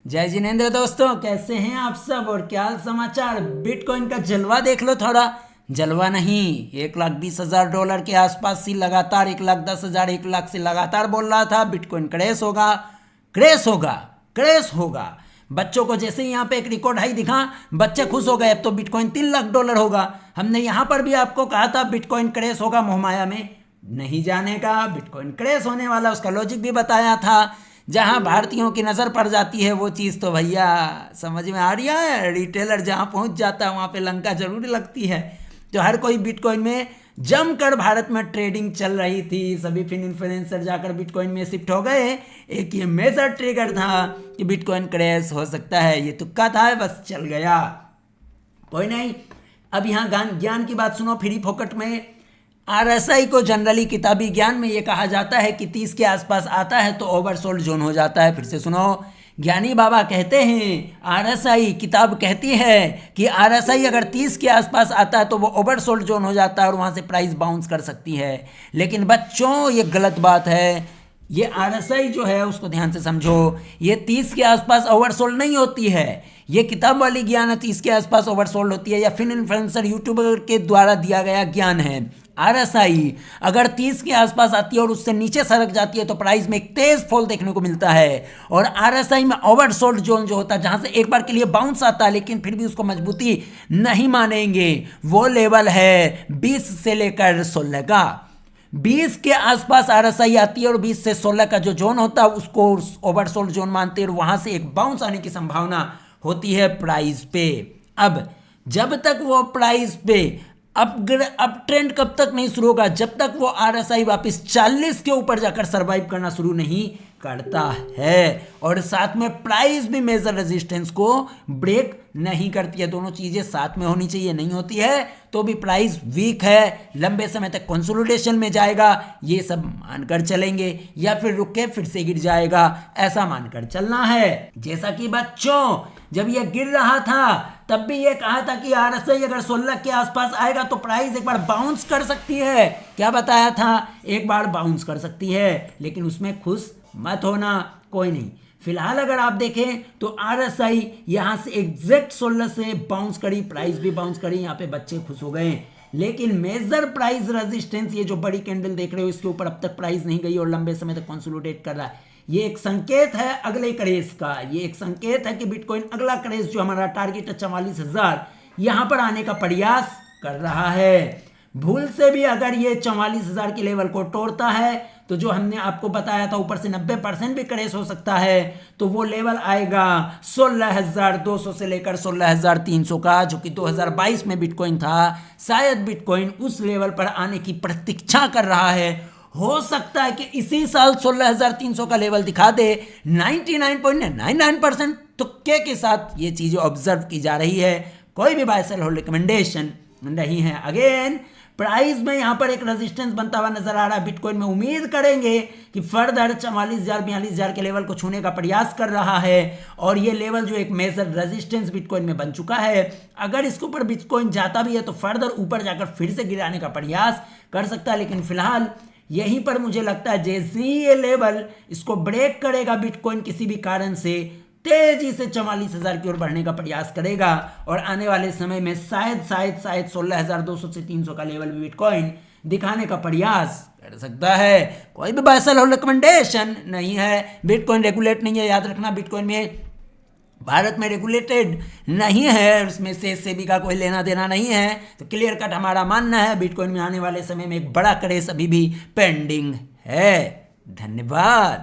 जय जिनेंद्र दोस्तों, कैसे हैं आप सब और क्या हाल समाचार। बिटकॉइन का जलवा देख लो थोड़ा। जलवा नहीं, $1,20,000 के आसपास सी लगातार 1,10,000 1,00,000 से लगातार बोल रहा था बिटकॉइन क्रैश होगा, क्रैश होगा, क्रैश होगा। बच्चों को जैसे ही यहाँ पे एक रिकॉर्ड हाई दिखा, बच्चे खुश हो गए, अब तो बिटकॉइन $3,00,000 होगा। हमने यहाँ पर भी आपको कहा था बिटकॉइन क्रैश होगा, मोहमाया में नहीं जाने का, बिटकॉइन क्रैश होने वाला, उसका लॉजिक भी बताया था। जहां भारतीयों की नज़र पड़ जाती है वो चीज़ तो भैया समझ में आ रही है। रिटेलर जहां पहुंच जाता है वहां पे लंका जरूर लगती है। तो हर कोई बिटकॉइन में जमकर भारत में ट्रेडिंग चल रही थी। सभी फिन इन्फ्लुएंसर जाकर बिटकॉइन में शिफ्ट हो गए। एक ये मेजर ट्रिगर था कि बिटकॉइन क्रैश हो सकता है, ये तुक्का था, बस चल गया, कोई नहीं। अब यहाँ ज्ञान की बात सुनो फ्री फोकट में। आरएसआई को जनरली किताबी ज्ञान में ये कहा जाता है कि 30 के आसपास आता है तो ओवरसोल्ड जोन हो जाता है। फिर से सुनो, ज्ञानी बाबा कहते हैं, आरएसआई किताब कहती है कि आरएसआई अगर 30 के आसपास आता है तो वो ओवरसोल्ड जोन हो जाता है और वहाँ से प्राइस बाउंस कर सकती है। लेकिन बच्चों ये गलत बात है। ये आरएसआई जो है उसको ध्यान से समझो, ये 30 के आसपास ओवरसोल्ड नहीं होती है। ये किताब वाली ज्ञान है 30 के आसपास ओवरसोल्ड होती है, या फिर इन्फ्लुएंसर यूट्यूबर के द्वारा दिया गया ज्ञान है। आरएसआई अगर 30 के आसपास आती है और उससे नीचे सरक जाती है तो प्राइस में एक तेज फॉल देखने को मिलता है। और आरएसआई में ओवरसोल्ड जोन जो होता है, जहां से एक बार के लिए बाउंस आता है लेकिन फिर भी उसको मजबूती नहीं मानेंगे, वो लेवल है 20 से लेकर 16 का। 20 के आसपास आरएसआई आती है और 20 से 16 का जो जोन होता है उसको ओवरसोल्ड जोन मानते हैं और वहां से एक बाउंस आने की संभावना होती है प्राइस पे। अब जब तक वो प्राइस पे अब ट्रेंड कब तक नहीं शुरू होगा, जब तक वो आरएसआई वापस 40 के ऊपर जाकर सरवाइव करना शुरू नहीं करता है और साथ में प्राइस भी मेजर रेजिस्टेंस को ब्रेक नहीं करती है। दोनों चीजें साथ में होनी चाहिए, नहीं होती है तो भी प्राइस वीक है, लंबे समय तक कंसोलिडेशन में जाएगा, ये सब मानकर चलेंगे, या फिर रुक के फिर से गिर जाएगा, ऐसा मानकर चलना है। जैसा कि बच्चों जब ये गिर रहा था तब भी ये कहा था कि आरएसआई अगर 16 के आसपास आएगा तो प्राइस एक बार बाउंस कर सकती है। क्या बताया था? एक बार बाउंस कर सकती है, लेकिन उसमें खुश मत होना, कोई नहीं। फिलहाल अगर आप देखें तो आरएसआई यहां से एग्जैक्ट 16 से बाउंस करी, प्राइस भी बाउंस करी, यहां पे बच्चे खुश हो गए। लेकिन मेजर प्राइस रेजिस्टेंस, ये जो बड़ी कैंडल देख रहे हो, इसके ऊपर अब तक प्राइस नहीं गई और लंबे समय तक कंसोलिडेट कर रहा है। ये एक संकेत है अगले क्रेज का, ये एक संकेत है कि बिटकॉइन अगला क्रेज जो हमारा टारगेट है 44,000 यहां पर आने का प्रयास कर रहा है। भूल से भी अगर ये 44,000 के लेवल को तोड़ता है तो जो हमने आपको बताया था ऊपर से 90% भी क्रैश हो सकता है, तो वो लेवल आएगा 16,200 से लेकर 16,300 का, जो कि 2022 में बिटकॉइन था। शायद बिटकॉइन उस लेवल पर आने की प्रतीक्षा कर रहा है। हो सकता है कि इसी साल 16,300 का लेवल दिखा दे। 99.99% तुक्के के साथ ये चीजें ऑब्जर्व की जा रही है, कोई भी बाय सेल होल्ड रिकमेंडेशन नहीं है। अगेन प्राइस में यहां पर एक रेजिस्टेंस बनता हुआ नजर आ रहा है। बिटकॉइन में उम्मीद करेंगे कि फर्दर 44,000 42,000 के लेवल को छूने का प्रयास कर रहा है और ये लेवल जो एक मेजर रेजिस्टेंस बिटकॉइन में बन चुका है, अगर इसके ऊपर बिटकॉइन जाता भी है तो फर्दर ऊपर जाकर फिर से गिराने का प्रयास कर सकता है। लेकिन फिलहाल यहीं पर मुझे लगता है जैसे ही ये लेवल इसको ब्रेक करेगा, बिटकॉइन किसी भी कारण से तेजी से 44,000 की ओर बढ़ने का प्रयास करेगा और आने वाले समय में शायद 16,200 से 300 का लेवल भी बिटकॉइन दिखाने का प्रयास कर सकता है। कोई भी बाय सेल होल्ड रिकमेंडेशन नहीं है। बिटकॉइन रेगुलेट नहीं है, याद रखना। बिटकॉइन में भारत में रेगुलेटेड नहीं है, उसमें से सेबी का कोई लेना देना नहीं है। तो क्लियर कट हमारा मानना है बिटकॉइन में आने वाले समय में एक बड़ा क्रेज अभी भी पेंडिंग है। धन्यवाद।